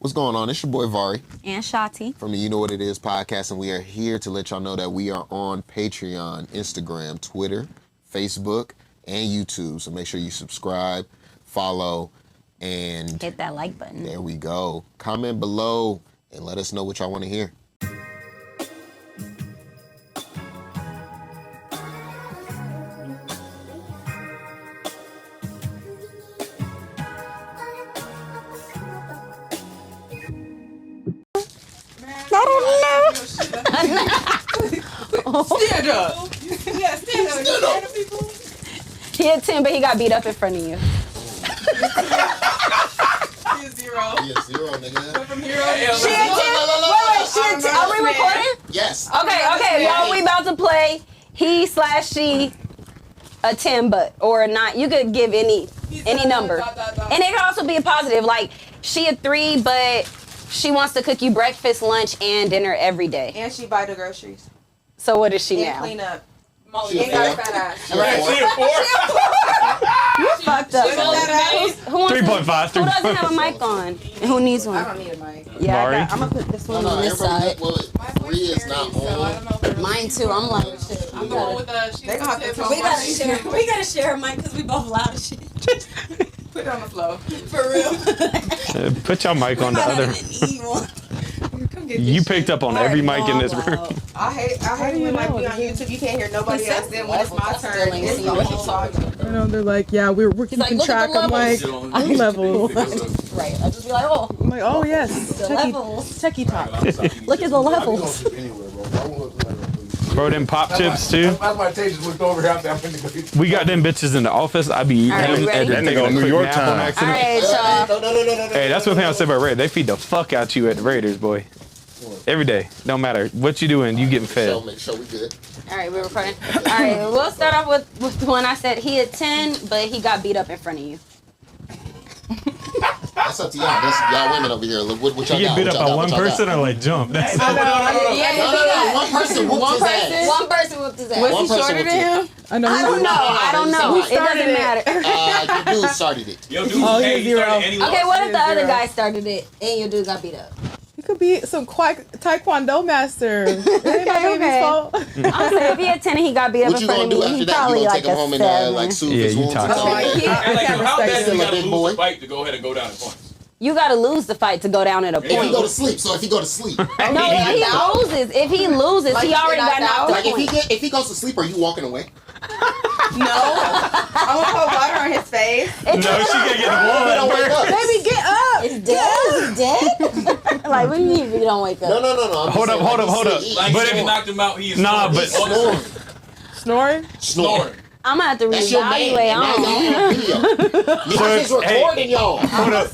What's going on? It's your boy Vari. And Shati. From the You Know What It Is podcast, and we are here to let y'all know that we are on Patreon, Instagram, Twitter, Facebook, and YouTube. So make sure you subscribe, follow, and hit that like button. There we go. Comment below and let us know what y'all want to hear. Stand up. Yeah, stand up. He had 10, but he got beat up in front of you. He is 0. He is 0, nigga. From hero. She had 10? Wait, she had 10. Are we recording? Yes. Okay, y'all, we about to play he/she a 10, but or a 9. You could give any number. And it could also be a positive. Like, she a 3, but she wants to cook you breakfast, lunch, and dinner every day. And she buy the groceries. So what is she and now? Clean up. She ain't got a fat ass. She a 4. You fucked up. Who wants 3.5. Who doesn't have a mic on? And who needs one? I don't need a mic. Yeah, I'm gonna put this one on this side. Well, 3 is not on. Mine too. I'm like, shit. I'm going with They gonna have to We gotta share a mic because we both loud as shit. Put it on the floor. For real. Put your mic on the other. You picked up on every mic in this room. I hate when like we on YouTube, you can't hear nobody else. Then when it's my turn, it's the whole talking. I know they're like, yeah, we're keeping track. I'm like, I'm level. Right. I just be like, oh. I'm like, oh yes, The levels. techie talk. Look at the levels. Bro, them pop chips too. That's why Tay just looked over here after I went to go. We got them bitches in the office. I be All right, eating them ready? and That taking nigga a on New quick York nap time. on All accident. right, y'all. Hey, that's one thing I said about Raiders. They feed the fuck out you at the Raiders, boy. Every day. Don't matter what you doing, you getting fed. Make sure we good. All right, we're recording. All right, we'll start off with the one I said. He had 10, but he got beat up in front of you. That's up to y'all. That's y'all women over here. What y'all You got? get beat What up y'all by got? one What y'all person got? or like jump? That's No. One person whooped his ass. One person whooped his ass. Was One he person shorter whooped than his him? I know. I don't know. It doesn't matter. Your dude started it. Yo, dude, Oh, hey, he's 0. Okay, what if the other Zero. guy started it and your dude got beat up? It could be some taekwondo master. It ain't my baby's Okay. fault. I'm saying if he had 10 and he got beat up What in you front gonna of do me, after he that? You probably gonna like take him home a and 7. like soothe Yeah, his you wounds? toxic. Oh, I can't Like, how bad respect do you it. gotta Big lose boy. the fight to go ahead and go down in points? You gotta lose the fight to go down at a If he point. go to sleep, so if he go to sleep, No, if he loses, Like he he already got get knocked knocked out? out. if he goes to sleep, are you walking away? No. I want to put water on his face. No, she can't get the blood. Don't wake up. Baby, get up. It's dead? It's dead? Like, what do you mean if you don't wake up? No. I'm Hold just up, saying, hold up. Like, But if if- he knocked him out, he is Nah, snoring. but- Snoring. Snoring? Snoring. I'm gonna have to That's your man. reevaluate And now on. y'all on video. Niggas is recording y'all.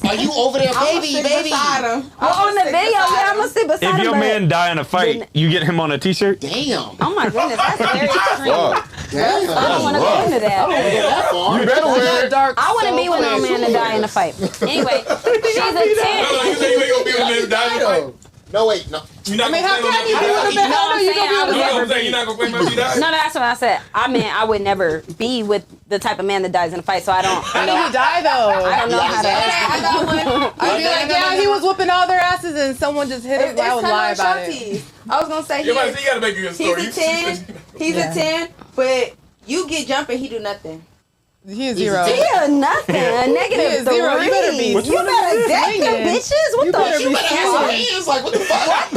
Are you over there, baby? Beside him. Well, on the video, yeah, I'm gonna sit beside If him. your but- man die in a fight, you get him on a t-shirt? Damn. Oh my goodness, that's very extreme. Damn. I don't want to go into that. that far. You better wear it. Dark. I wouldn't be with no man to die in a fight. Anyway, she's a 10. No, you say you ain't gonna be with him in the fight? No, wait, no. You're not gonna how play can you him be with a man? No, How I'm do you saying I gonna would be No, with I'm saying you're not gonna play him if he dies. No, that's what I said. I mean, I would never be with the type of man that dies in a fight, so I don't How know. did he die though? I don't know how to. I got one. I'd be like, yeah, he was whooping all their asses and someone just hit him. I would lie about it. I was gonna say You gotta make a good story. he's a 10. He's a 10, but you get jumping, he do nothing. He is 0. Yeah, nothing. A He negative is 0. You better be. You better deck them bitches. What You the better be fuck? Hands like, what the fuck?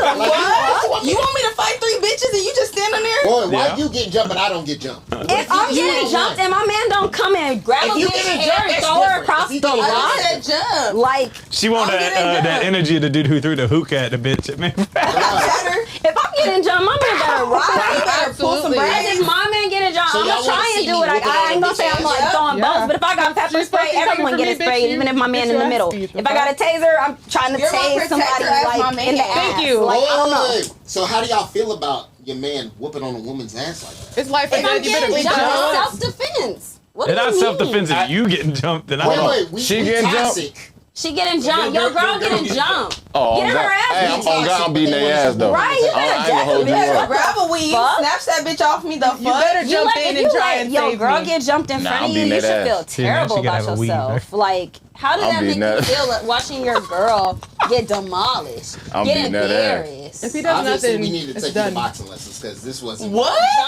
You want me to fight 3 bitches and you just standing there? Boy, why Yeah. you getting jumped but I don't get jumped? If I'm getting jumped and my man don't come and grab a If you bitch get and jumped, that's throw her different. across If you the get lot, I said jump. like, She want I'm getting that jumped. energy of the dude who threw the hookah at the bitch. Man. if I'm getting jumped, my man better You ride. better pull some Absolutely. And brains. if my man getting jumped, So I'm y'all gonna wanna try and see do me it. Like, whooping I on ain't gonna bitch say I'm ass? like throwing Yeah. both, but if I got pepper She's spray, fucking everyone coming get a for me, spray, bitch. even if my man Get in your the ass middle. beat, If I got a taser, I'm trying to You're more tase somebody protector as my like man. in the Thank ass. you. Like, I don't know. Wait. So how do y'all feel about your man whooping on a woman's ass like that? It's life or If I'm death. You better getting be jumped, jumped. it's self-defense. What do It's you not mean? self-defense if you getting jumped. Then I don't know. Wait, we getting jumped? toxic. She getting jumped. Your girl getting jumped. Oh, Get her ass hey, I'm beat. on God, I'm beating their ass though. Right, you I better ain't deck gonna hold the you bitch. up. Grab a weave, Fuck. snatch that bitch off me, the fuck. You better You jump let, in if and you try let and your save girl me. get jumped in Nah, front I'm of you, beating you that should feel ass. See, now terrible she gotta about have a weed, yourself. Like, how does I'm that make beating you that. feel like, watching your girl get demolished, I'm get beating that ass. embarrassed. If he does Obviously, nothing, we need to it's take you to done. boxing lessons because this wasn't.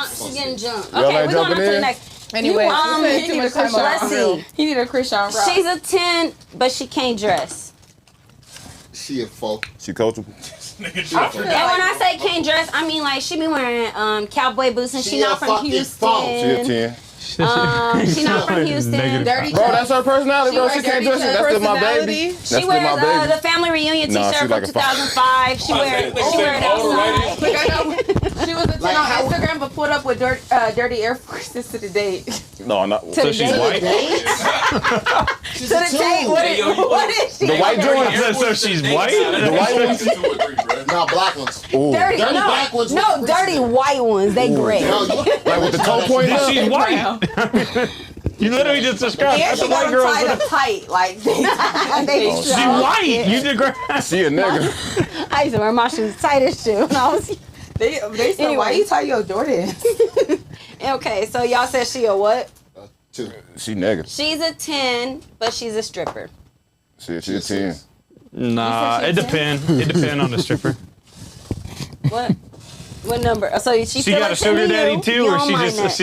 She's getting jumped. Y'all Okay, like we're going on jumping to the in? next. Anyway, he need a Christian. Let's see. He need a Christian rock. She's a 10, but she can't dress. She a folk. She coachable. And when I say can't dress, I mean like she be wearing cowboy boots and she She not a from fucking Houston. phone. She a 10. She not from Houston. Negative. Dirty Bro, that's her personality, bro. She can't dress it. That's still my baby. Personality. That's She still my wears baby. the family reunion Nah, T-shirt she like from a fuck. 2005. She wear it outside. She was a 10 Like on how- Instagram, but pulled up with dirty Air Forces to the date. No, not. So she's white? She's To a the two. date, what is she? The white joint. So she's white? The white ones. No, black ones. Ooh. Dirty, Dirty no, black ones no, with dirty white ones. They gray. No, you, Like with the toe point up. She's white. You literally just described And that's a she got white them girl. tied up tight. Like, They She white. You did great. She a nigga. I used to wear my shoes tight as shit when I was. they said, Anyway. why you tie your Jordans? Okay, so y'all said she a what? two. She nigga. She's a 10, but she's a stripper. She a 10. Nah, it depends. It depends on the stripper. What? What number? So she She got a sugar daddy too, or she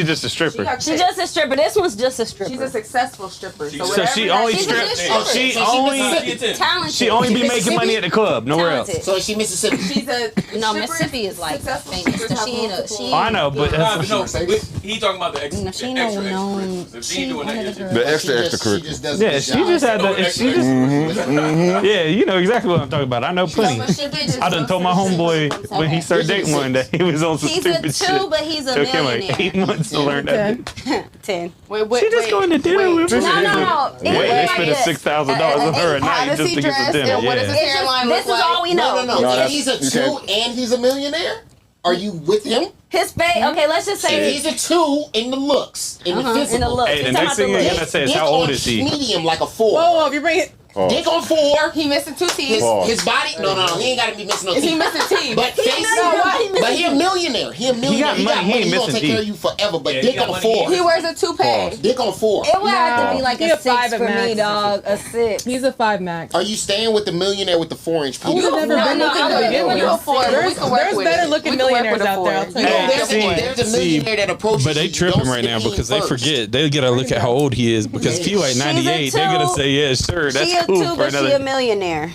just a She stripper? got She's just a stripper. This one's just a stripper. She's a successful stripper. So, So whatever she that- only She's a strip. good stripper. She So she only Mississippi. talented. she only be making money at the club, nowhere else. Talented. So is she Mississippi? She's a No, stripper, Mississippi is like successful famous. strippers So she have ain't a multiple- she. I know, but Nah, that's, but no, he talking about the No, she ain't extra no extras. If she ain't doing that, one yeah, of the she- The extra She extra just does yeah. good She job. just had the. She just. Yeah, you know exactly what I'm talking about. I know plenty. I done told my homeboy when he started dating one day he was on some He's a stupid 2, shit. but he's a Took him like millionaire. 8 months to learn that. 10. Wait, She just going to dinner with No, her. no. Wait, they spent $6,000 on her a How night does just he to get dress some dinner. and what does Yeah. his It's hairline just, this look is all like? we know. No. that's- He's a you 2 can't- and he's a millionaire? Are you with him? His face. Okay, let's just say. He's a 2 in the looks, in the physical. in the look. Hey, the He's next talking thing about you're the gonna look. say is Dick how old on is he? Medium like a 4. Whoa, if you bring it. Dick on 4. He missing 2 teeth. Pause. His body. No. He ain't gotta be missing no Is he teeth. missing teeth? But face. But he a millionaire. He a millionaire. got He got money. He money. ain't He gonna missing take care of teeth. you forever. But Yeah, he dick got on money. 4. He wears a toupee. Dick on 4. It would have to be like He a a 5 6 at for me, max. dog. A 6. He's a 5 max. Are you staying with the millionaire with the 4-inch I would penis? have never been no, looking I to would- begin we with. go for it. There's We can work with better it. looking We can work millionaires with it out there. for I'll it. tell You you know, that. there's a millionaire that approaches But they you. tripping Don't right sit now in because they first. forget. They gotta look at how old he is because if he like 98, they're gonna say, yeah, sure, that's She a cool 2, for but she a another. millionaire.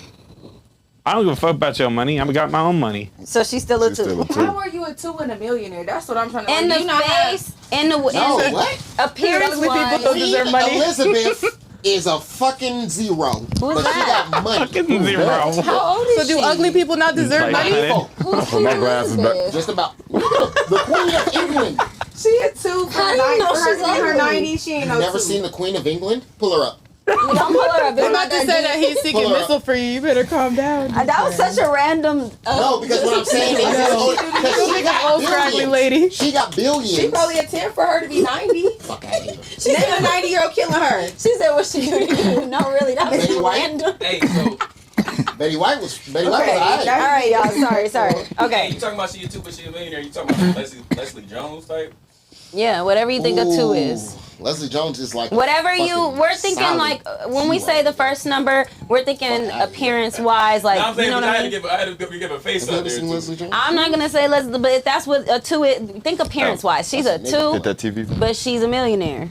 I don't give a fuck about your money. I got my own money. So she's still a She's 2. still a How 2. are you a 2 and a millionaire? That's what I'm trying to In the do you not have- face, in the No, in what? appearance Ugly people wise. don't deserve money. Elizabeth is a fucking 0. But she that? got money. Fucking zero. How old is So do she? ugly people not deserve Like, money? Put my glasses back. Just about. The Queen of England. She a 2 for How her do you 90. know For her she's to be in her ugly? 90s, she ain't no Never 2. seen the Queen of England? Pull her up. Don't pull her up. I'm about to say that he's seeking Pull her up. missile for you. You better calm down. That was such a random. No, because what I'm saying is, because she got Old scraggly billions. lady. She got billions. She probably a 10 for her to be 90. Fuck out of here. She's a 90-year-old killing her. She said, "What she doing?" No, really, that was Betty White? random. Hey, so Betty White was Okay, alright. All right, y'all. Sorry. hey, Okay. you talking about she a 2 but she a millionaire? You talking about Leslie Jones type? Yeah, whatever you think a 2 is. Leslie Jones is like Whatever fucking we're thinking solid like when we zero. say the first number, we're thinking Fuck outta appearance wise, like Now I'm saying, you know but what I I had to mean. give a face Have you out ever there seen too. Leslie Jones? I'm not gonna say Leslie, but if that's what a 2 is, think appearance wise. She's a That's a nigga. Hit 2, that TV. but she's a millionaire.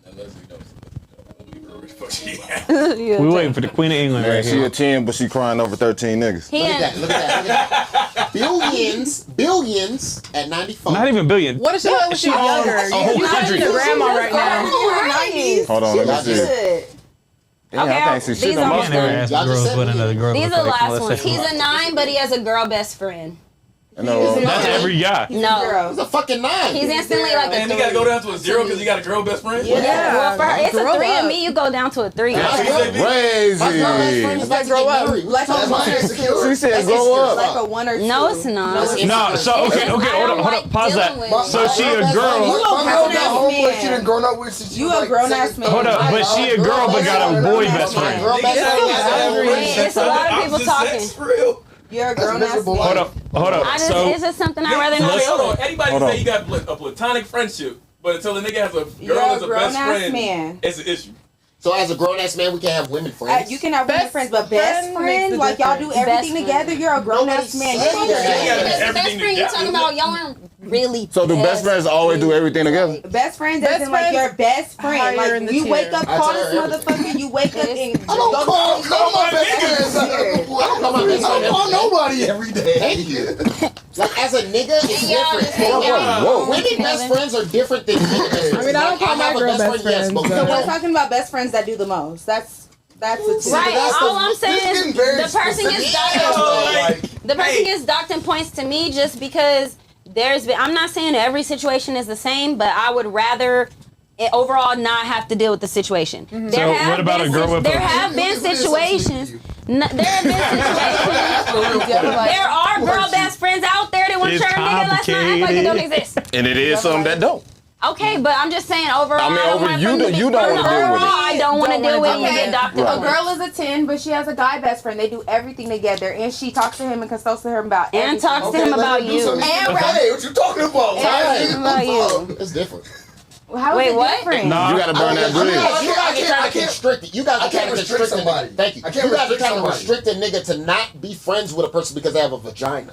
And Leslie knows. Fuck she Yeah, We waiting for the Queen of England Man, right she here. a 10, but she crying over 13 niggas. He Look at and that. Look at that. Billions at 94. Not even billion. What if she was she younger? a whole You're country. the grandma right now. right. Hold on, let me see. Good. Damn, Okay, I can't see these shit are on my my I never screen. asked Y'all just girls said what me. another girl These look are the like. last Let's ones. say- He's a 9, but he has a girl best friend. I know. That's every guy. No, He's a fucking 9. he's instantly like a And 3. you gotta go down to a 0 because you got a girl best friend? Yeah, well, for her, it's a Grow 3 up. of me. You go down to a 3. Yeah. Crazy. My girl best friend is about to Grow get up. married. Like a That's why 1 or I'm 2. insecure. She said That's grow insecure up. as Like fuck. a 1 or 2. No, it's not. That's No, so okay, hold up, pause that. So she a girl. She done grown up with since You a grown-ass man. Hold up, but she a girl but got a boy best My friend. girl best friend has a Hey, it's a lot of people talking. For real. You're a grown-ass miserable. man. Hold up. I just, So it's just something I'd rather Hold not. on. Anybody Hold say on. you got a platonic friendship, but until a nigga has a You're girl a as a best grown-ass friend, man. it's an issue. So as a grown ass man, we can have women friends. You can have women friends, but best friend, like y'all do everything together. You're a grown ass man. Best friend, you talking about y'all aren't really. So do best friends always do everything together? Best friends isn't like your best friend. Like you wake up, call this motherfucker. You wake up and I don't call my best friends. I don't call nobody every day. Thank you. Like as a nigga, it's different. Whoa. Women best friends are different than nigga best friends. I mean, I don't call my girl best friends. So we're talking about best friends that do the most. That's a two. Right. All I'm saying is the person gets docked. The person gets docked and points to me just because I'm not saying every situation is the same, but I would rather overall not have to deal with the situation. So what about a girl with There have been situations. There are girl best friends out there that want to It's turn nigga. Let's not act like it don't exist. And it is some that don't. Okay, but I'm just saying overall. You don't want to deal with it. I don't want to deal with it. You get docked. A girl is a 10, but she has a guy best friend. They do everything together, and she talks to him and consults to him about everything. And talks to him about you. And hey, what you talking about? About you. It's different. How is it different? No. You gotta burn that bridge. You guys are trying to constrict it. You guys are trying to restrict somebody. Thank you. You guys are trying to restrict a nigga to not be friends with a person because they have a vagina.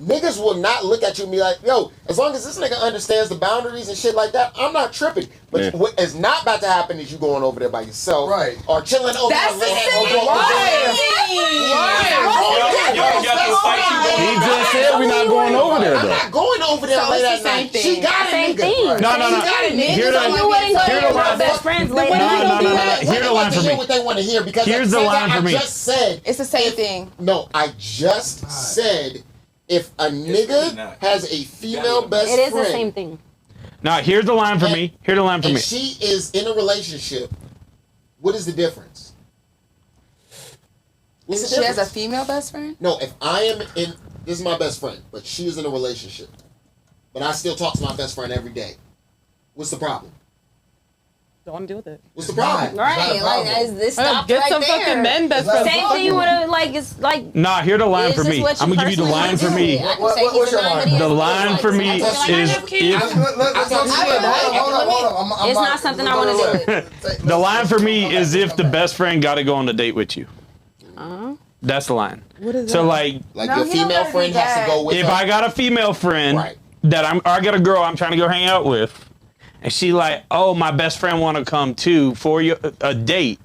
Niggas will not look at you and be like, yo, as long as this nigga understands the boundaries and shit like that, I'm not tripping. But what is not about to happen is you going over there by yourself. Right. Or chilling over there. That's the He just said we're not going over there, I'm though. not going over there late at night. She got a Same nigga. thing. No. Here you wouldn't go to your best friends later. No. Here's the line for me. What they want to hear because Here's the line for me. I just said It's the same thing. No, I just said if a nigga has a female best friend, It is the same thing. Now, here's the line for me. Here's the line for and me. she is in a relationship, what is the difference? What's the She difference? has a female best friend? No, if I am in, this is my best friend, but she is in a relationship, but I still talk to my best friend every day. What's the problem? Don't want to deal with it. What's the problem? Right, like this stop Get right some there. fucking men best friends. Same thing with a it's like. Nah, here's the line is for this me. what I'm gonna give you the line for me. What's your line? The line for me is if It's not something I want to do with. the line for me is if the best friend got to go on a date with you. That's the line. What is So that? like Like No, your he don't female gotta friend do has to that. go with if her. I got a female friend Right. that or I got a girl I'm trying to go hang out with, and she like, oh, my best friend want to come too for a date,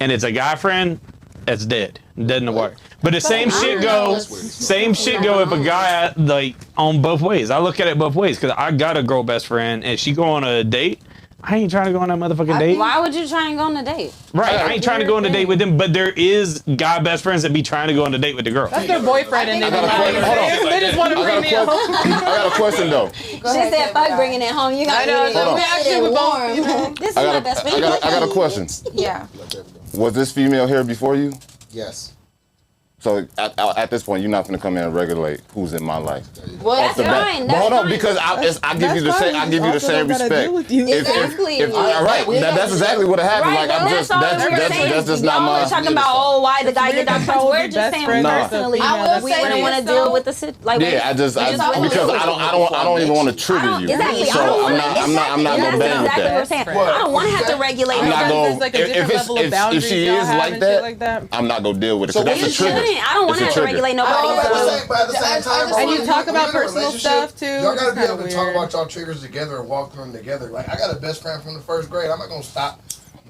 and it's a guy friend, that's dead. Dead in the water. But the same shit go if a guy like on both ways. I look at it both ways because I got a girl best friend and she go on a date. I ain't trying to go on that motherfucking date. Why would you try and go on a date? Right, I ain't trying to go on a date with them, but there is guy best friends that be trying to go on a date with the girl. That's their boyfriend and they be like, they just want to bring me home. I got a question, though. She said, "Fuck bringing it home. You got I know. to We actually would warm. This is my best friend. I got a question. Yeah. Was this female here before you? Yes. So at this point, you're not going to come in and regulate who's in my life. Well, that's The back. fine. But hold on, That's because I give you the same. I give you the same respect. Exactly. Right. That's exactly what happened. Right, Like I'm just that's just not y'all my. are talking about why the guy get docked. We're just saying personally, I will we say wouldn't want to this, deal though. with the situation. Yeah, because I don't even want to trigger you. Exactly. So I'm not gonna bang with Exactly what I'm that. saying. I don't want to have to regulate. I'm not There's gonna. like a different level of boundaries If she y'all is have like and shit like that, that. I'm not gonna deal with it. 'Cause that's You a trigger. shouldn't. I don't want to It's a have to trigger. regulate nobody. But at the same time, And you when talk about when you're in a personal relationship, stuff, too. Y'all gotta It's be able kinda to talk weird. about y'all triggers together and walk through them together. Like I got a best friend from the first grade. I'm not gonna stop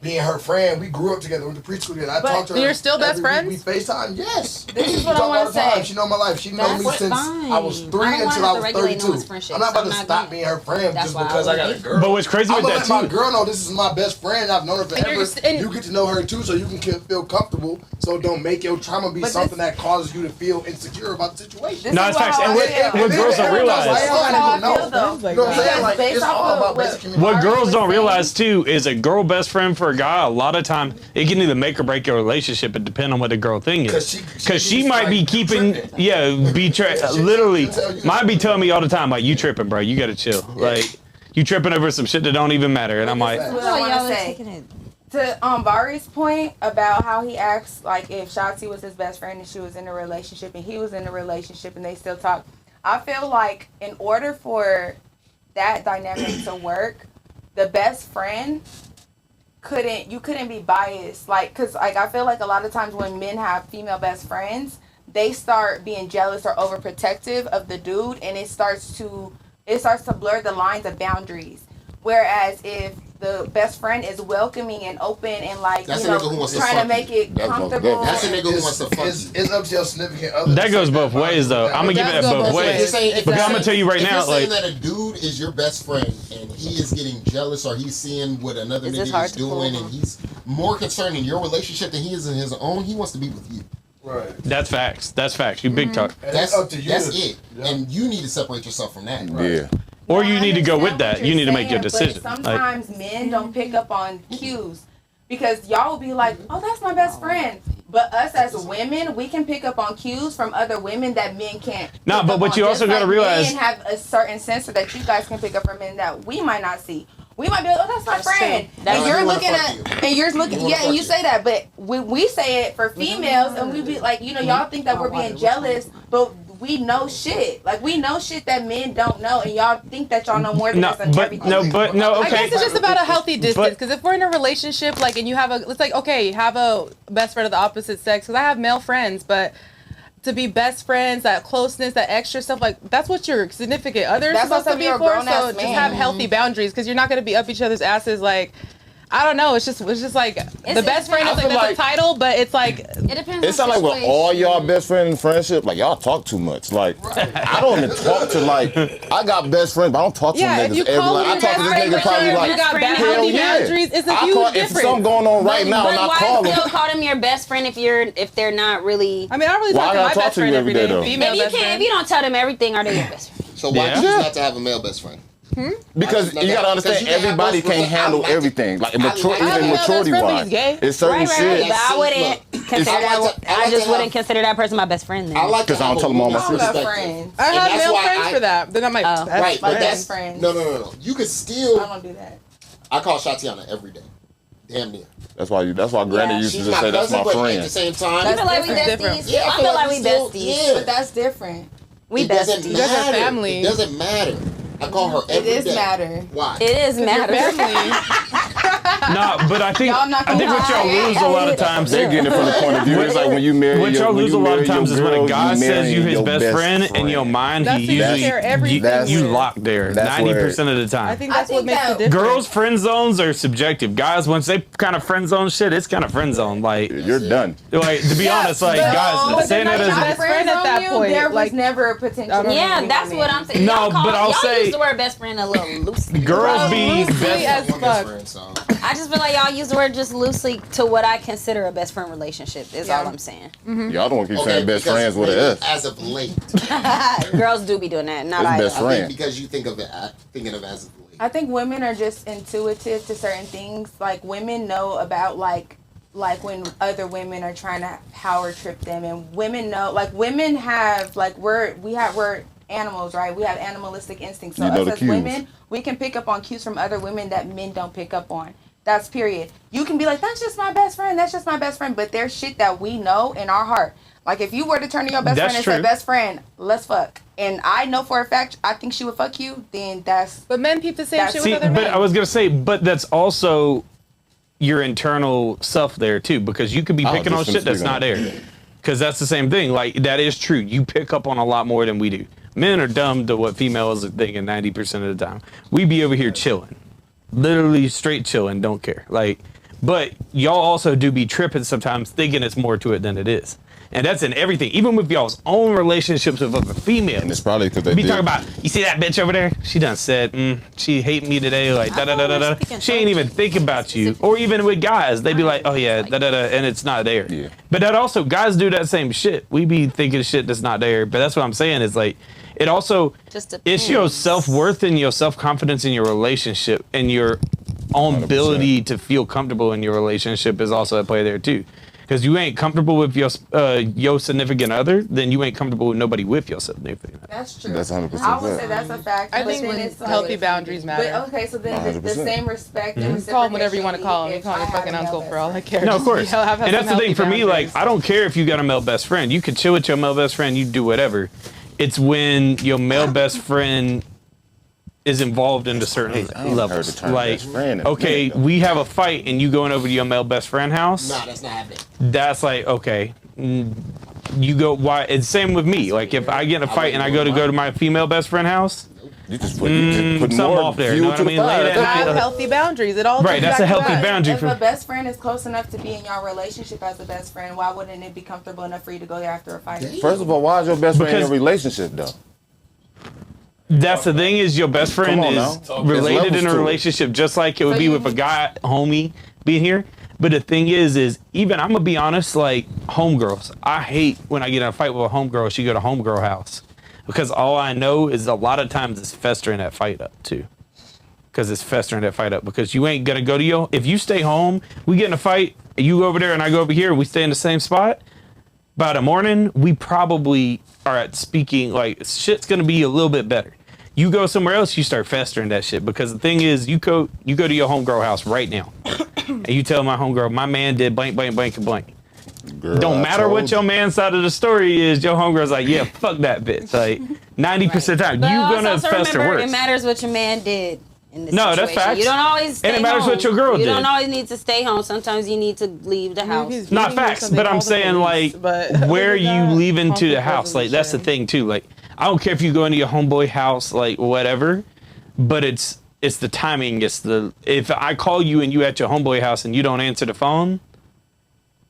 being her friend. We grew up together. Went to preschool together. I talk to her. you're still best every week. friends? We FaceTime. Yes. This is We what I talk want all to the time. say. She know my life. She knows me That's since fine. I was 3 I don't until wanna I have was to regulate no 32. one's friendship, I'm not so about I'm to not stop gonna- being her friend That's just why I because I got a wouldn't. girl. But what's crazy I'm with gonna that let my too? girl know this is my best friend. I've known her forever. and- You get to know her too, so you can feel comfortable. So don't make your trauma be But something that causes you to feel insecure about the situation. No, it's facts. And what girls don't realize. You know what I'm saying? Like, it's all about basic communication. What girls don't realize too is a girl best friend for a guy. A lot of time, it can either make or break your relationship. It depends on what the girl thing is. Because she might be keeping, literally, might be telling me all the time, like, you tripping, bro. You gotta chill. Like, you tripping over some shit that don't even matter. And I'm like, That's what I want to say. To Vari's point about how he acts like if Shotzi was his best friend and she was in a relationship and he was in a relationship and they still talk, I feel like in order for that dynamic to work, the best friend couldn't be biased, like, because like I feel like a lot of times when men have female best friends, they start being jealous or overprotective of the dude, and it starts to blur the lines of boundaries. Whereas if the best friend is welcoming and open and like That's a nigga who wants to trying fuck to make you. it comfortable. That's a nigga who wants to fuck you. It's up to your significant other. That goes both ways, though. I'm gonna give it that both ways. Because I'm gonna tell you right now, if you're saying like, that a dude is your best friend and he is getting jealous or he's seeing what another nigga is doing and he's more concerned in your relationship than he is in his own, he wants to be with you. Right. that's facts. That's facts. You big talk. And that's up to you. That's it. Yeah. And you need to separate yourself from that. Yeah. Or No, you I need to go understand with what that. you're You need to make your saying, decision. But Like, sometimes men don't pick up on cues because y'all will be like, "Oh, that's my best friend," but us as women, we can pick up on cues from other women that men can't. No, pick but up what on. you also Just gotta like realize- men have a certain sensor that you guys can pick up from men that we might not see. We might be like, "Oh, that's my friend," That's and you're true. looking Wanna at, fuck you. and you're looking, Wanna yeah, and fuck you you. say that, but we say it for females, and we be like, you know, y'all think that we're being jealous, but we know shit. Like, we know shit that men don't know, and y'all think that y'all know more than no, us and but everything. no, but no. I Okay. guess it's just about a healthy distance. But- Because if we're in a relationship, like, and you have it's like, okay, have a best friend of the opposite sex. Because I have male friends, but to be best friends, that closeness, that extra stuff, like, that's what your significant other is That's supposed to also be your for. grown-ass So just man. have healthy boundaries, because you're not going to be up each other's asses. Like, I don't know. It's just like the best friend is like feel that's a like- title, but it's like It depends. It sounds like with all y'all best friends in friendship, like y'all talk too much. Like I don't even talk to like I got best friends, but I don't talk to yeah. them If you niggas every call like I them talk to best this friend, nigga probably you like got bad hell healthy yeah. boundaries. It's a I huge call, if difference. something going on right now and I why call them, still call them your best friend if they're not really? I mean, I don't really Why talk to I my gotta talk best to you friend every every day, day. though? Female If you best can't, friend. if you don't tell them everything, are they your best friend? So why Yeah. choose not to have a male best friend? because you gotta understand Because you can have everybody both, can't but I handle like to- everything. Like I like mature, to even have a maturity best friend, but wise, he's gay. it's certain Right, shit. but I wouldn't Look, consider I like that. to- I like I just to wouldn't have- consider that person my best friend. Then. I like to 'Cause I don't have tell a them all my woman's I don't got perspective. friends. I And have that's male why friends for that. They're not my best Right, but friends. that's friends. no. You could I still. don't do that. I call Shatiana every day. Damn near. That's why Granny used to She's just my say that's cousin, my but at friend. the same time, I feel like we That's besties. different. Yeah, I feel like we still- besties. yeah. But that's different. We It doesn't besties. guys are matter. family. It doesn't matter. I call her every day. It is matter. Why? It is matter. Family. No, but I think Y'all not gonna what y'all lie. lose a lot of times. They're getting it from the point of view. It's like when you marry What your, y'all when lose a you lot of marry times your is when a girl, guy you says you marry his your best friend, in your mind That's he who you usually share everything you with. lock there That's 90% of the time. I think I that's what think makes the that difference. Girls' friend zones are subjective. Guys, once they kind of friend zone shit, it's kind of friend zone. Like You're done. to be honest, like but guys, saying that not as your a best friend at that point. There was Like, never a potential. Yeah, that's what I'm saying. No, Y'all but I'll y'all say- use the word best friend a little loosely. girls be loosely best. as One best fuck. friend, so. I just feel like y'all use the word just loosely to what I consider a best friend relationship. Is all I'm saying. Y'all don't keep Okay, saying best because friends with an lately, S. as of late, Girls do be doing that. Not It's I. best I friend. think because you think of it, thinking of as of late. I think women are just intuitive to certain things. Like women know about like when other women are trying to power trip them, and women know women have we're animals, right? We have animalistic instincts. So You know us the as cues. women, we can pick up on cues from other women that men don't pick up on. That's period. You can be like, that's just my best friend. That's just my best friend. But there's shit that we know in our heart. Like if you were to turn to your best That's friend and true. say, best friend, let's fuck. And I know for a fact, I think she would fuck you. Then that's But men peep the same That's- shit See, with other but men. I was gonna say, but that's also your internal self there too, because you could be I was picking on just shit that's speaking not on there. Because that's the same thing. Like that is true. You pick up on a lot more than we do. Men are dumb to what females are thinking 90% of the time. We be over here chilling, literally straight chilling, don't care. Like, but y'all also do be tripping sometimes, thinking it's more to it than it is. And that's in everything, even with y'all's own relationships with other females. And it's probably because they Be did. talking about, you see that bitch over there? She done said, she hate me today, like da da da da da. She ain't even think about you. Or even with guys, they be like, oh yeah, da da da, and it's not there. Yeah. But that also, guys do that same shit. We be thinking shit that's not there. But that's what I'm saying is like, it also, Just it's your depends. self-worth and your self-confidence in your relationship and your own 100%. ability to feel comfortable in your relationship is also at play there too. Because you ain't comfortable with your significant other, then you ain't comfortable with nobody with your significant other. That's true. That's 100% I would fact. say that's a fact. I but think then when it's like- healthy boundaries matter. But okay, so then the 100%. same respect and Call him whatever you want to call him. You if call him I your had fucking a male uncle best for all I friend. care. No, of course. Have And that's the some thing for me. healthy Like, I don't care if you got a male best friend. You can chill with your male best friend. You do whatever. It's when your male best friend is involved into certain Hey, I ain't heard levels. the term Like, best friend in a okay, minute, though. we have a fight and you going over to your male best friend house. Nah, that's not happening. That's like, okay, you go. Why? It's same with me. Like if I get in a fight and I go to my female best friend house. You just put something more off there, fuel know what to I the mean? fire. Lay that That's shit Have up. healthy boundaries. It all Right, comes that's a back to healthy that. boundary If for. a best friend is close enough to be in your relationship as a best friend, why wouldn't it be comfortable enough for you to go there after a fight? First of all, why is your best friend in Because- a relationship though? That's the thing is your best friend Come on is now. related There's in a levels to it. relationship just like it would So be you- with a guy homie being here. But the thing is even I'm gonna be honest, like homegirls. I hate when I get in a fight with a homegirl. She go to homegirl house because all I know is a lot of times it's festering that fight up too. Because it's festering that fight up because you ain't gonna go to your. If you stay home, we get in a fight. You go over there and I go over here. We stay in the same spot. By the morning, we probably are at speaking like shit's gonna be a little bit better. You go somewhere else, you start festering that shit because the thing is, you go to your homegirl house right now, and you tell my homegirl, my man did blank, blank, blank, and blank. Girl, Don't I matter what told your man's side of the story is, your homegirl's like, yeah, fuck that bitch. Like 90% of the time, But you also gonna fester remember, worse. it matters what your man did in this No, situation. that's facts. You don't always stay And it matters home. what your girl You did. don't always need to stay home. Sometimes you need to leave the house. He's Not beating you or facts, something, but I'm call the saying police, like, but where other you than that, leaving to the conflict house? Like that's the resolution. thing too. Like I don't care if you go into your homeboy house, like whatever, but it's the timing. It's the if I call you and you at your homeboy house and you don't answer the phone,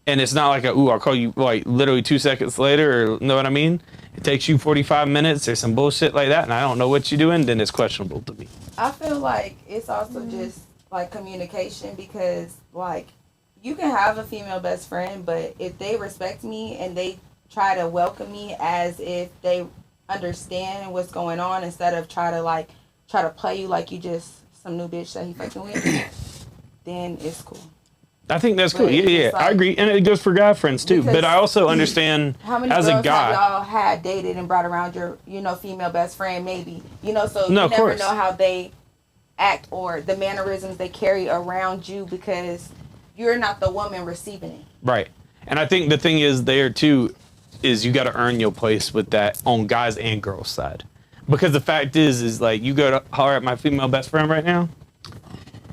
and it's not like I'll call you like literally 2 seconds later, or know what I mean? It takes you 45 minutes or some bullshit like that, and I don't know what you're doing, then it's questionable to me. I feel like it's also just like communication because like you can have a female best friend, but if they respect me and they try to welcome me as if they understand what's going on instead of try to play you like you just some new bitch that he fucking with, then it's cool. I think that's cool. But Yeah, it's yeah, like- I agree, and it goes for guy friends too. Because- But I also understand How many as girls a guy. have y'all had dated and brought around your, female best friend? Maybe, so No, you of never course. know how they act or the mannerisms they carry around you because you're not the woman receiving it. Right. And I think the thing is there too is you got to earn your place with that on guys and girls side. Because the fact is like you go to holler at my female best friend right now.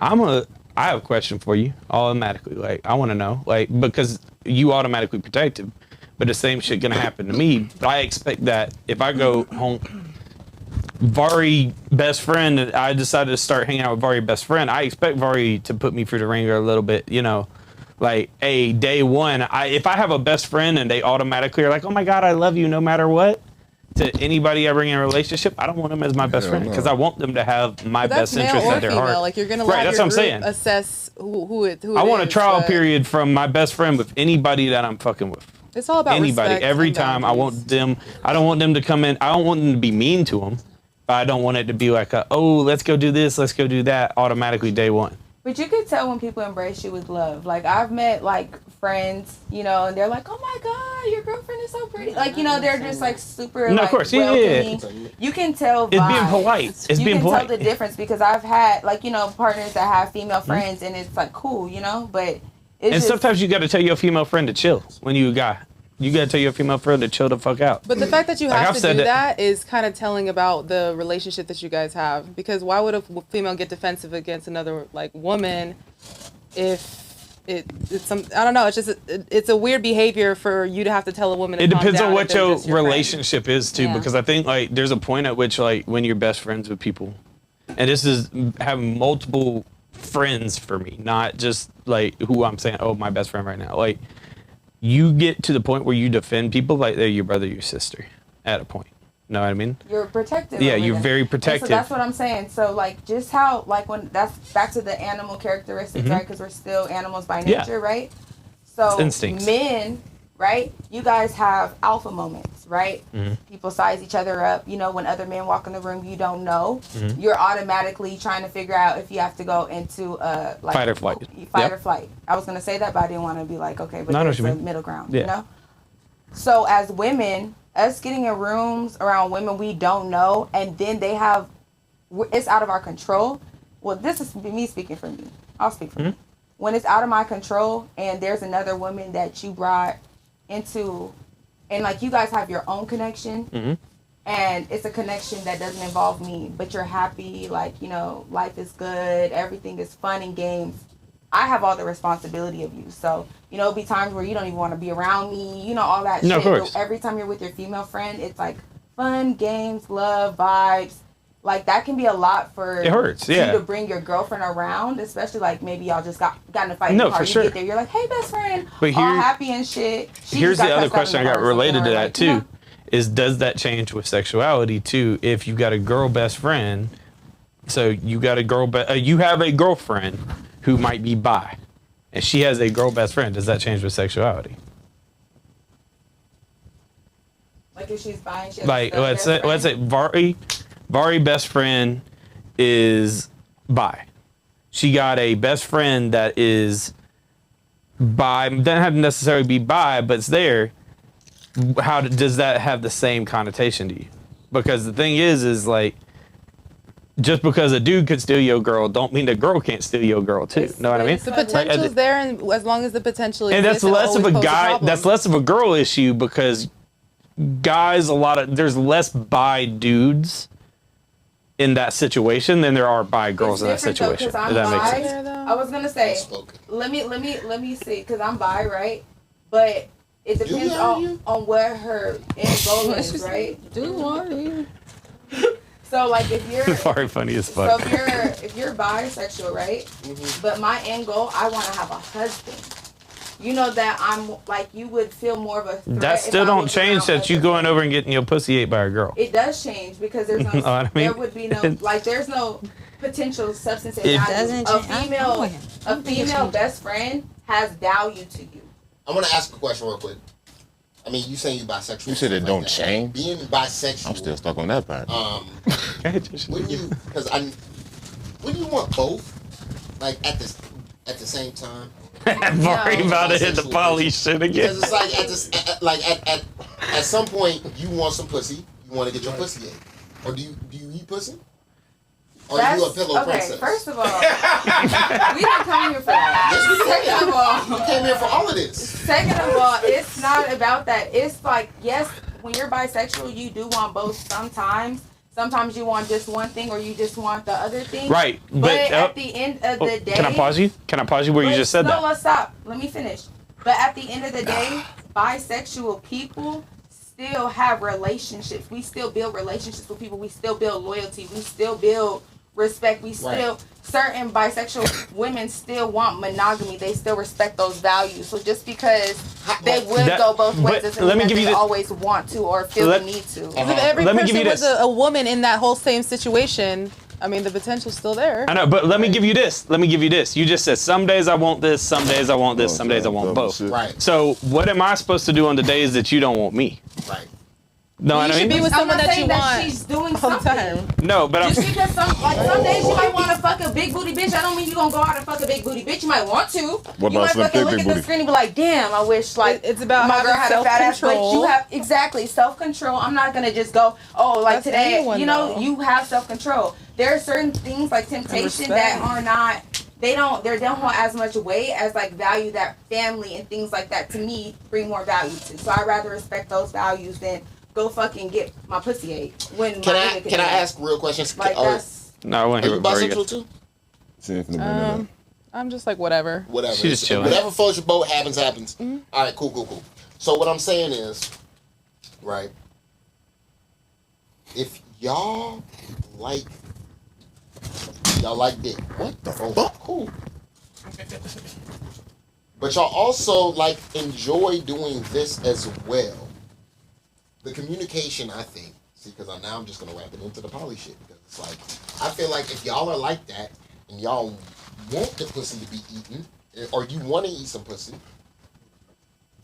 I have a question for you automatically. Like I want to know like because you automatically protective, but the same shit going to happen to me. But I expect that if I go home Vari best friend, I decided to start hanging out with Vari best friend. I expect Vari to put me through the ringer a little bit, like day one. If I have a best friend and they automatically are like, oh my God, I love you no matter what, to anybody I bring in a relationship, I don't want them as my best friend because I want them to have my But that's best male interest or at their female. heart. Like you're gonna Right, let that's your what I'm group saying. assess who it I want a is, trial but period from my best friend with anybody that I'm fucking with. It's all about Anybody, respect every and time. I boundaries. don't want them to come in. I don't want them to be mean to them. But I don't want it to be like let's go do this, let's go do that automatically day one. But you can tell when people embrace you with love. Like I've met like friends, and they're like, "Oh my God, your girlfriend is so pretty." Like they're just like super. No, of like, course, yeah. welcoming. You can tell. It's being vibes. polite. It's you being can polite. tell the difference because I've had like partners that have female friends and it's like cool, but it's And just, sometimes you got to tell your female friend to chill when you a guy. You got to tell your female friend to chill the fuck out. But the fact that you Like, have I've to said do that- that is kind of telling about the relationship that you guys have. Because why would a female get defensive against another like woman if it's some I don't know. It's just it's a weird behavior for you to have to tell a woman. To It calm depends down on if what they're your just friend. relationship is too, Yeah. because I think like there's a point at which like when you're best friends with people, and this is having multiple friends for me, not just like who I'm saying, oh, my best friend right now. Like you get to the point where you defend people like they're your brother, your sister at a point. Know what I mean? you're protective. Yeah, over you're them. very And protective. So that's what I'm saying. So like just how like when that's back to the animal characteristics, right? Because we're still animals by Mm-hmm. Yeah. nature, right? So It's instincts. men, right? You guys have alpha moments, right? Mm-hmm. People size each other up. When other men walk in the room, you don't know. Mm-hmm. You're automatically trying to figure out if you have to go into like Fight or flight. Fight Yep. or flight. I was gonna say that, but I didn't want to be like, okay, but No, I know there's what you a mean. middle ground, Yeah. So as women, us getting in rooms around women we don't know, and then it's out of our control. Well, this is me speaking for me. I'll speak for me. When it's out of my control and there's another woman that you brought into, and like you guys have your own connection, and it's a connection that doesn't involve me, but you're happy, like, you know, life is good, everything is fun and games, I have all the responsibility of you. So, you know, it'll be times where you don't even want to be around me, you know, all that No, shit. of course. But every time you're with your female friend, it's like fun, games, love, vibes. Like, that can be a lot for It hurts, you yeah. to bring your girlfriend around, especially, like, maybe y'all just got in a fight. No, in the car, for you sure. get there, you're like, hey, best friend, But all here- happy and shit. She Here's just the other cussed out in question I the got car or related something, to or that like, you know? too. Is does that change with sexuality too? If you got a girl best friend, so you got a girl, you have a girlfriend who might be bi, and she has a girl best friend. Does that change with sexuality? Like, if she's buying shit. Like let's say Vari best friend is bi. She got a best friend that is bi. Doesn't have to necessarily be bi, but it's there. How does that have the same connotation to you? Because the thing is like, just because a dude could steal your girl, don't mean the girl can't steal your girl too. Know what I mean? The potential's there, and as long as the potential And that's exists, it'll less of a always pose guy. problem. That's less of a girl issue because guys, there's less bi dudes in that situation than there are bi girls in that situation. If that makes sense. I was gonna say, Spoken. let me see, because I'm bi, right? But it depends on what her end goal is, right? So, like, if you're Very funny as so fuck. if you're bisexual, right? But my end goal, I want to have a husband. You know that I'm like, you would feel more of a threat. That if still I don't was change around that you other going men. over and getting your pussy ate by a girl. It does change because there's no, Know what I mean? there would be no, like, there's no potential substance It value. doesn't A change. I female, know it. a female best friend has value to you. I'm gonna ask a question real quick. I mean, you saying you bisexual. You said it stuff don't that. change? Being bisexual. I'm still stuck on that part. Wouldn't you? Because wouldn't you want both? Like at the same time. Vari about to hit the poly shit again. Because it's like at some point you want some pussy. You want to get your pussy ate, or do you eat pussy? Or are you a pillow princess? First of all, we didn't come here for that. Yes, we did. Second of all, You came here for all of this. Second of all, it's not about that. It's like, yes, when you're bisexual, you do want both sometimes. Sometimes you want just one thing or you just want the other thing. Right, But at the end of the day... Can I pause you? Can I pause you where you just said no, that? let's stop. Let me finish. But at the end of the day, bisexual people still have relationships. We still build relationships with people. We still build loyalty. We still build respect. We still... Certain bisexual women still want monogamy. They still respect those values. So just because they would go both ways doesn't mean that they always want to or feel the need to. If every Let me person give you was this. a woman in that whole same situation, I mean, the potential's still there. I know, but let me give you this. Let me give you this. You just said some days I want this, some days I want this, some days I want both. Right. So what am I supposed to do on the days that you don't want me? Right. No, I You should mean, be with I'm someone not that saying you that want she's doing all the something. time. no, but I'm. Just because some days you might want to fuck a big booty bitch, that don't mean you gonna go out and fuck a big booty bitch. You might want to. What You about might some fucking big look at booty? the screen and be like, damn, I wish like It's about my girl having had a fat ass. But self-control. you have exactly self-control. I'm not gonna just go, oh, like That's today, anyone, you know, though. you have self-control. There are certain things like temptation that respect. are not. They don't hold as much weight as like value that family and things like that to me bring more value to. So I'd rather respect those values than go fucking get my pussy ate. When Can my I nigga can I do that. ask real questions? Like Or- that's No, I want are to you hear what Vari bisexual got. too? See if the I'm just like, whatever. Whatever. She's just chilling. Whatever floats your boat happens. All right, cool. So what I'm saying is, right? If y'all like dick, what the fuck? Cool. But y'all also like enjoy doing this as well. The communication, I think. See, because now I'm just gonna wrap it into the poly shit because it's like I feel like if y'all are like that and y'all want the pussy to be eaten, or you want to eat some pussy,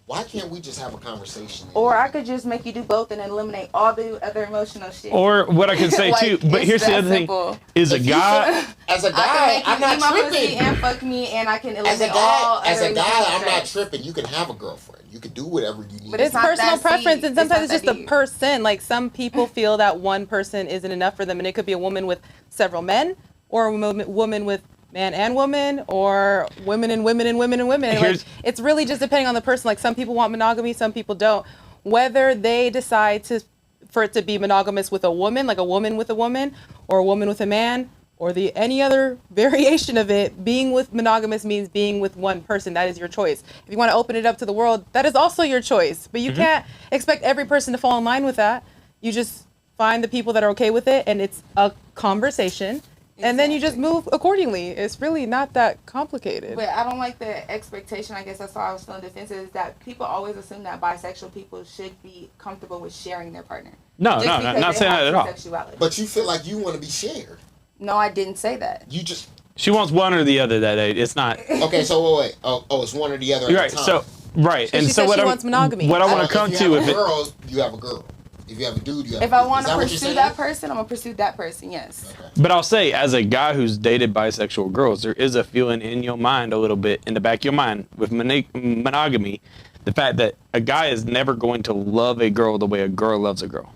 why can't we just have a conversation? or I could just make you do both and eliminate all the other emotional shit. Or what I can say Like, too, but it's here's the that other thing: simple. is a If you guy. As a I guy, can make you I'm not eat my pussy tripping. and fuck me, and I can As eliminate a all guy, other I'm emotional not stress. tripping. You can have a girlfriend. You can do whatever you need. But It's not personal that preference, deep. and sometimes It's it's not just that a deep. person. Like, some people feel that one person isn't enough for them, and it could be a woman with several men, or a woman with man and woman, or women and women and women and women. Like, Here's- it's really just depending on the person. Like, some people want monogamy, some people don't. Whether they decide to for it to be monogamous with a woman, like a woman with a woman, or a woman with a man, or any other variation of it. Being with monogamous means being with one person. That is your choice. If you want to open it up to the world, that is also your choice. But you can't expect every person to fall in line with that. You just find the people that are okay with it, and it's a conversation. And then you just move accordingly. It's really not that complicated. But I don't like the expectation. I guess that's why I was feeling defensive. Is that people always assume that bisexual people should be comfortable with sharing their partner. No, not saying that at all. Sexuality. But you feel like you want to be shared. No, I didn't say that. You just She wants one or the other that day. It's not. okay. So wait. Oh, it's one or the other. You're at right. the time. So right. So and she so said what she wants monogamy. What I want to come if you to have if a it. girl, you have a girl. If you have a dude, you have If a dude. I want Is to that what you're pursue saying? that person, I'm gonna pursue that person. Yes. Okay. But I'll say, as a guy who's dated bisexual girls, there is a feeling in your mind, a little bit in the back of your mind, with monogamy, the fact that a guy is never going to love a girl the way a girl loves a girl.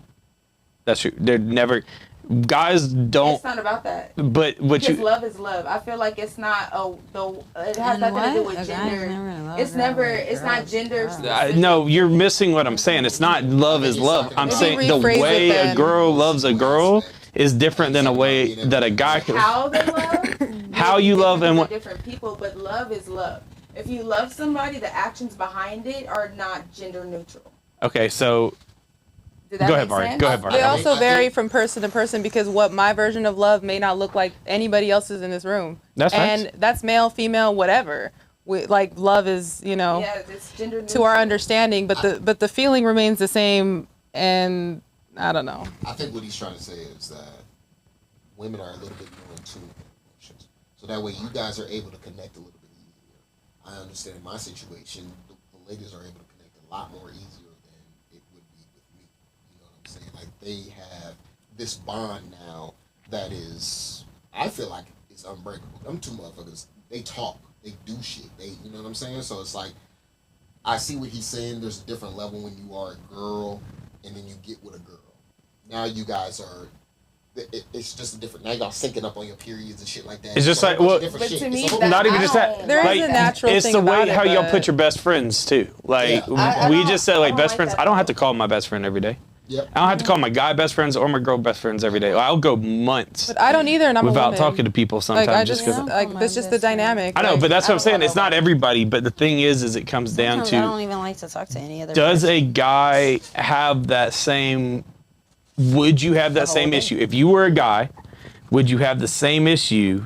That's true. They're never. Guys don't. It's not about that. But what Because you. love is love. I feel like it's not it has nothing to do with gender. It's not gender. No, you're missing what I'm saying. It's not love is love. I'm Maybe saying the rephrase it way a then. girl loves a girl is different than a way that a guy can. How they love. How you love and what. Different people, but love is love. If you love somebody, the actions behind it are not gender neutral. Okay, so Did that Go make ahead, Vari. sense? Go ahead, Vari. They I mean, also I vary think- from person to person because what my version of love may not look like anybody else's in this room. That's and facts. that's male, female, whatever. Like love is, Yeah, it's gender neutral. to our understanding, but the feeling remains the same. And I don't know. I think what he's trying to say is that women are a little bit more in tune with emotions, so that way you guys are able to connect a little bit easier. I understand in my situation, the ladies are able to connect a lot more easier than it would be with me. You know what I'm saying? Like they have this bond now that is, I feel like it's unbreakable. Them two motherfuckers, they talk, they do shit, you know what I'm saying? So it's like, I see what he's saying. There's a different level when you are a girl and then you get with a girl. Now you guys are, it's just a different, now y'all syncing up on your periods and shit like that. It's just a like, whole bunch well- of different But shit. to It's me, a whole- that- not even I just that. don't- There is like, a natural it's thing the way about it, how y'all but- put your best friends too. Like Yeah. I we don't- just said, I like don't best like friends. that I don't have though. to call my best friend every day. Yep. I don't have to call my guy best friends or my girl best friends every day. I'll go months But I don't either, and I'm a without woman. talking to people sometimes Like I just just because. like that's just the dynamic. I know, Like, but that's what I'm saying. don't It's not know. everybody, but the thing is it comes down Sometimes I don't to even like to talk to any other does person. a guy have that same? Would you have that same issue if you were a guy? Would you have the same issue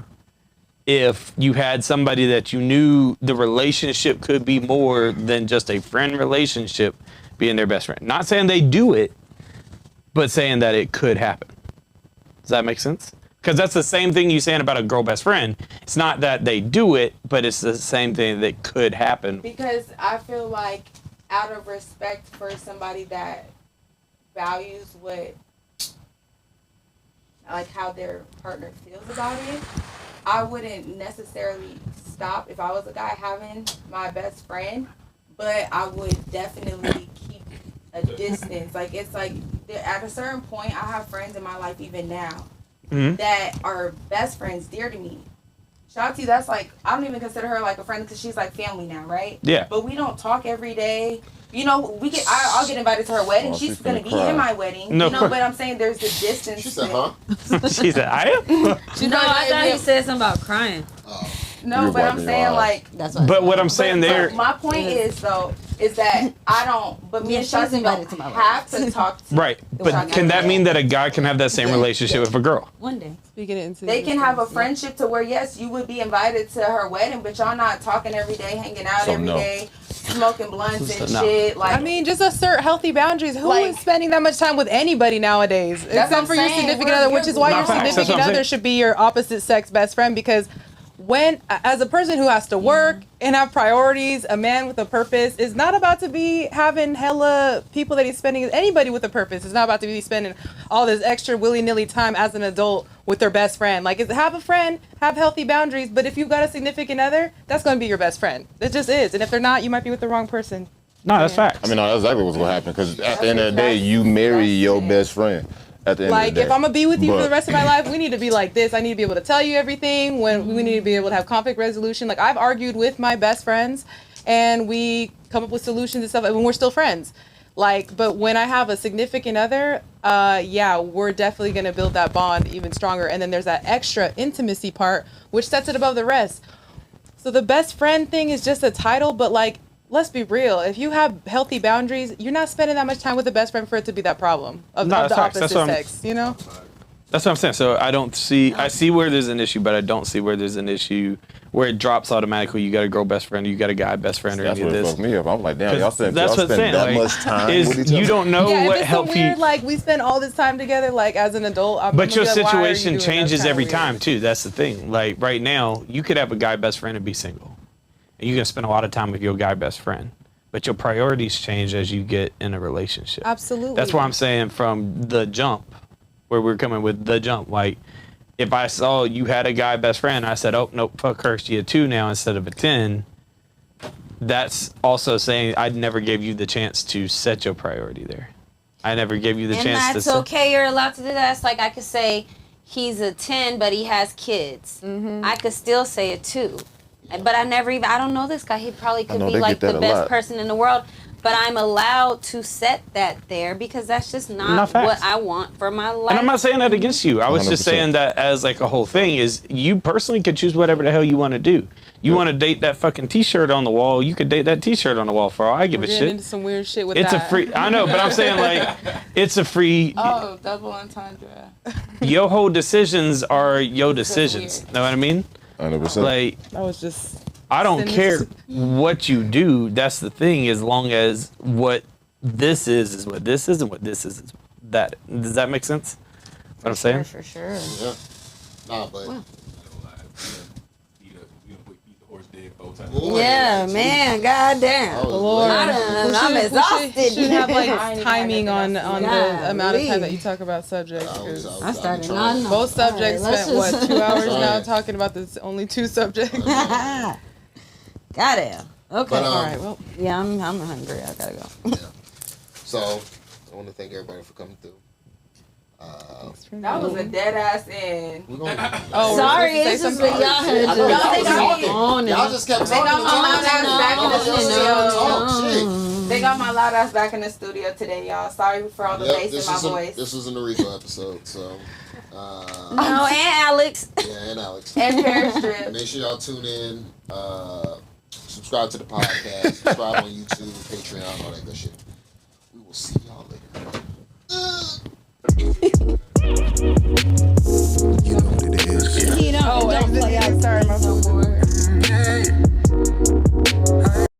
if you had somebody that you knew the relationship could be more than just a friend relationship being their best friend? Not saying they do it, but saying that it could happen. Does that make sense? Because that's the same thing you saying about a girl best friend. It's not that they do it, but it's the same thing that could happen. Because I feel like out of respect for somebody that values like how their partner feels about it, I wouldn't necessarily stop if I was a guy having my best friend, but I would definitely keep a distance. Like it's like at a certain point, I have friends in my life even now that are best friends, dear to me. Shotzi, that's like, I don't even consider her like a friend because she's like family now, right? Yeah. But we don't talk every day. You know, I'll get invited to her wedding. Oh, She's she's gonna gonna be cry. in my wedding. No, You know, of course. but I'm saying there's the distance. She said, huh? She said, I am? No, I thought he said something about crying. No, You're but I'm wiping your saying eyes. like. That's what. But what I'm saying but there, my point is though, is that I don't. But me Yeah, and she's Shotzi invited don't to my have to talk to. right. But can that mean that a guy can have that same relationship with a girl? One day. Speaking it into They can have a existence, friendship to where yes, you would be invited to her wedding, but y'all not talking every day, hanging out So every no. day, smoking blunts and No. shit. Like I mean, just assert healthy boundaries. Who is Like- spending that much time with anybody nowadays? what Except I'm for your saying. significant We're- other, which is why Not your facts. That's what significant I'm other saying. should be your opposite sex best friend. Because when, as a person who has to work and have priorities, a man with a purpose is not about to be having hella people that he's spending, anybody with a purpose is not about to be spending all this extra willy-nilly time as an adult with their best friend. Like, have a friend, have healthy boundaries, but if you've got a significant other, that's going to be your best friend. It just is. And if they're not, you might be with the wrong person. No, that's Yeah. facts. I mean, no, that's exactly what's gonna happen. Because at the end of the day, you marry your best friend. At the end Like, of the day. if I'm gonna be with you for But- the rest of my life, we need to be like this. I need to be able to tell you everything. When we need to be able to have conflict resolution. Like, I've argued with my best friends, and we come up with solutions and stuff, and we're still friends. Like, but when I have a significant other, yeah, we're definitely gonna build that bond even stronger. And then there's that extra intimacy part, which sets it above the rest. So the best friend thing is just a title, but like, let's be real. If you have healthy boundaries, you're not spending that much time with a best friend for it to be that problem of the opposite sex, you know? That's what I'm saying. So I see where there's an issue, but I don't see where there's an issue where it drops automatically. You got a girl best friend, you got a guy best friend, or That's any of what this. fucked me up. I'm like, damn, y'all spend That's what I'm saying, that like, much time is with each other. you don't know Yeah, what if it's help some you. weird, like, we spend all this time together, like, as an adult. But your gonna be like, why are you situation doing that? changes That's kinda every weird. time too. That's the thing. Like right now, you could have a guy best friend and be single, and you're gonna spend a lot of time with your guy best friend. But your priorities change as you get in a relationship. Absolutely. That's why I'm saying from the jump, where we're coming with the jump. Like, if I saw you had a guy best friend, I said, oh, nope, fuck her, she a 2 now instead of a 10. That's also saying I never gave you the chance to set your priority there. I never gave you the And chance to that's set. okay. You're allowed to do that. It's like I could say he's a 10, but he has kids. I could still say a 2. But I don't know this guy. He probably could know be they like get that the a best lot. person in the world. But I'm allowed to set that there because that's just Not not facts. what I want for my life. And I'm not saying that against you. I was just 100%. saying that as like a whole thing is you personally could choose whatever the hell you want to do. You want to date that fucking t-shirt on the wall, you could date that t-shirt on the wall for all I give We're a getting shit. into some weird shit with It's that. a free, I know, but I'm saying like, it's a free, Oh, double entendre. your whole decisions are your decisions. weird. Know what I mean? 100%. Like, That was just... I don't Send care this- what you do. That's the thing, as long as what this is what this is and what this is that. Does that make sense? What I'm saying? For sure. Yeah. Nah, but Beat the horse dead 4 times. Boy, Yeah, man. Goddamn. I was Lord. waiting. I'm exhausted. Should have I like ain't timing even on had the Golly. amount of time that you talk about subjects. I was 'cause I started trying. nodding. both subjects All right, spent let's what 2 hours now Sorry. talking about this only 2 subjects. Goddamn. Okay. But, All right, well, Yeah, I'm hungry. I gotta go. So I want to thank everybody for coming through. That was a dead ass end. We're gonna, oh, Sorry, we're it's supposed just to say that y'all something. had I know just y'all They was got talking. me. on Y'all just kept talking. got my loud ass back in the Shit. They got my loud ass back in the studio today, y'all. Sorry for all the Yep, bass in my voice. This was a Nariko episode, so No, and Alex. yeah, and Alex. And Paris Strip. Make sure y'all tune in. Subscribe to the podcast. Subscribe on YouTube, Patreon, all that good shit.